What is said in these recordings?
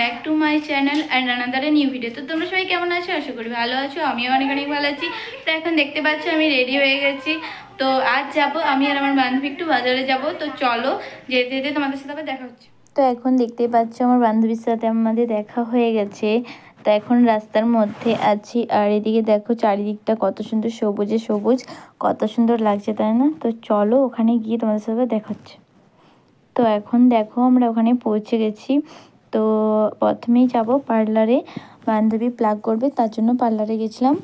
Back to my channel and another new video. তো তোমরা সবাই কেমন আছো? আশা করি ভালো আছো। আমিও অনেক অনেক ভালো আছি। তো এখন দেখতে পাচ্ছ আমি রেডি হয়ে গেছি। তো আজ যাব আমি আর আমার বান্ধবী একটু বাজারে যাব। তো চলো যেতে যেতে তোমাদের সাথে আবার দেখা হচ্ছে। তো এখন দেখতেই পাচ্ছ আমার বান্ধবীর সাথে আমাদের দেখা হয়ে গেছে। তো এখন রাস্তার মধ্যে আছি আর এদিকে দেখো চারিদিকটা কত সুন্দর সবুজে সবুজ, কত সুন্দর লাগছে তাই না? তো চলো ওখানে গিয়ে তোমাদের সাথে দেখা হচ্ছে। তো এখন দেখো আমরা ওখানে পৌঁছে গেছি। তো প্রথমেই যাব পার্লারে, বান্ধবী প্লাগ করবে তার জন্য পার্লারে গেছিলাম।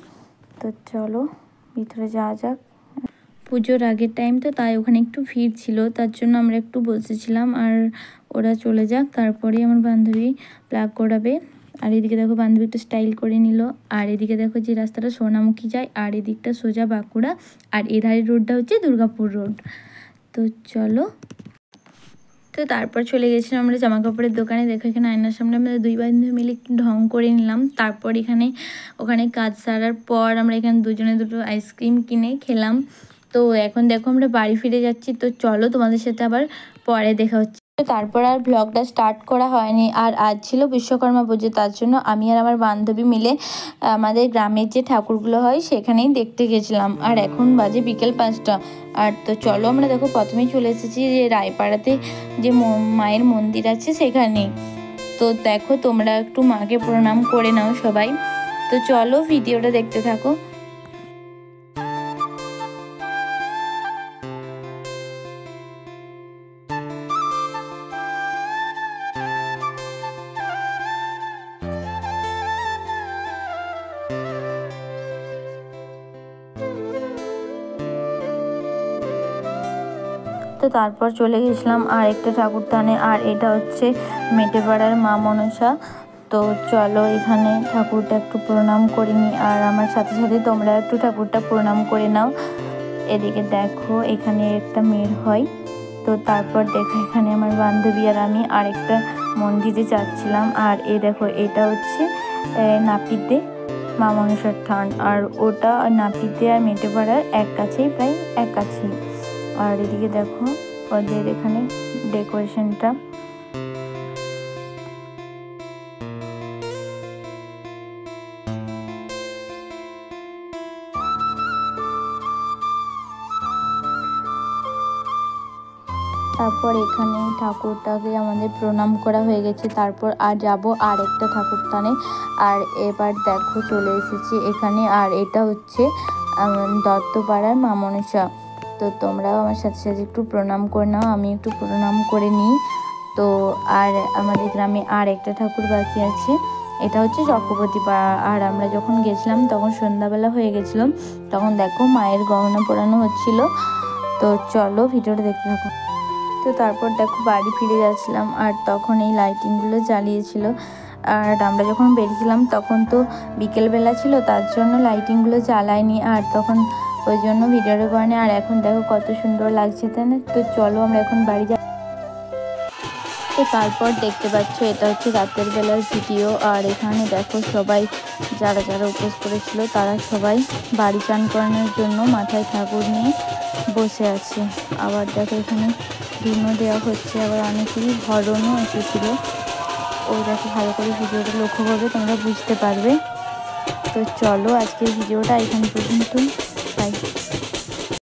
তো চলো ভিতরে যাওয়া যাক। পুজোর আগের টাইম তো তাই ওখানে একটু ভিড় ছিল, তার জন্য আমরা একটু বসেছিলাম আর ওরা চলে যাক তারপরে আমার বান্ধবী প্লাগ করাবে। আর এদিকে দেখো বান্ধবী একটু স্টাইল করে নিল। আর এদিকে দেখো যে রাস্তাটা সোনামুখী যায় আর এদিকটা সোজা বাঁকুড়া, আর এধারের রোডটা হচ্ছে দুর্গাপুর রোড। তো চলো। তো তারপর চলে গেছিলাম আমরা জামা কাপড়ের দোকানে। দেখো এখানে আয়নার সামনে আমরা দুই বান্ধবী মিলে একটু ঢং করে নিলাম। তারপর ওখানে কাজ সারার পর আমরা এখানে দুজনে দুটো আইসক্রিম কিনে খেলাম। তো এখন দেখো আমরা বাড়ি ফিরে যাচ্ছি। তো চলো তোমাদের সাথে আবার পরে দেখা হচ্ছে। তারপর আর ব্লগটা স্টার্ট করা হয়নি। আর আজ ছিল বিশ্বকর্মা পুজো, তার জন্য আমি আর আমার বান্ধবী মিলে আমাদের গ্রামের যে ঠাকুরগুলো হয় সেখানেই দেখতে গেছিলাম। আর এখন বাজে বিকেল 5টা। আর তো চলো আমরা দেখো প্রথমেই চলে এসেছি যে রায়পাড়াতে যে মায়ের মন্দির আছে সেখানেই। তো দেখো তোমরা একটু মাকে প্রণাম করে নাও সবাই। তো চলো ভিডিওটা দেখতে থাকো। তো তারপর চলে গেছিলাম আর একটা ঠাকুরদানে, আর এটা হচ্ছে মেটেপাড়ার মা মনসা। তো চলো এখানে ঠাকুরটা একটু প্রণাম করে নিই, আর আমার সাথে সাথে তোমরা একটু ঠাকুরটা প্রণাম করে নাও। এদিকে দেখো এখানে একটা মেয়ের হয়। তো তারপর দেখো এখানে আমার বান্ধবী আর আমি আরেকটা মন্দিরে যাচ্ছিলাম। আর দেখো এটা হচ্ছে নাপিতে মা মনসার থান, আর ওটা নাপিতে আর মেটেপাড়ার এক কাছেই, প্রায় এক কাছেই। আর এদিকে দেখো ওদের এখানে ডেকোরেশনটা। তারপর এখানে ঠাকুরটাকে আমাদের প্রণাম করা হয়ে গেছে। তারপর আর যাব আর একটা ঠাকুরস্থানে। আর এবার দেখো চলে এসেছি এখানে, আর এটা হচ্ছে দত্তপাড়ার মা মনসা। তো তোমরাও আমার সাথে সাথে একটু প্রণাম করে নাও, আমি একটু প্রণাম করে নিই। তো আর আমাদের গ্রামে আর একটা ঠাকুর বাকি আছে, এটা হচ্ছে চক্রবর্তী পাড়া। আর আমরা যখন গেছিলাম তখন সন্ধ্যাবেলা হয়ে গেছিলো। তখন দেখো মায়ের গহনা পরানো হচ্ছিল। তো চলো ভিডিওটা দেখতে থাকো। তো তারপর দেখো বাড়ি ফিরে যাচ্ছিলাম আর তখন এই লাইটিংগুলো জ্বালিয়েছিল। আর আমরা যখন বেরিয়েছিলাম তখন তো বিকেলবেলা ছিল, তার জন্য লাইটিংগুলো জ্বালায়নি, আর তখন ওই জন্য ভিডিওটা করেনি। আর এখন দেখো কত সুন্দর লাগছে তাই না? তো চলো আমরা এখন বাড়ি যাই। তো তারপর দেখতে পাচ্ছ এটা হচ্ছে রাতের বেলার ভিডিও। আর এখানে দেখো সবাই যারা যারা উপোস করেছিল তারা সবাই বাড়ি চান করানোর জন্য মাথায় ঠাকুর নিয়ে বসে আছে। আবার দেখো এখানে ধুনো দেওয়া হচ্ছে, আবার অনেকেরই হরণও এসেছিলো। ওই দেখো ভালো করে ভিডিওটা লক্ষ্য করবে, তোমরা বুঝতে পারবে। তো চলো আজকের ভিডিওটা এখানে পর্যন্ত।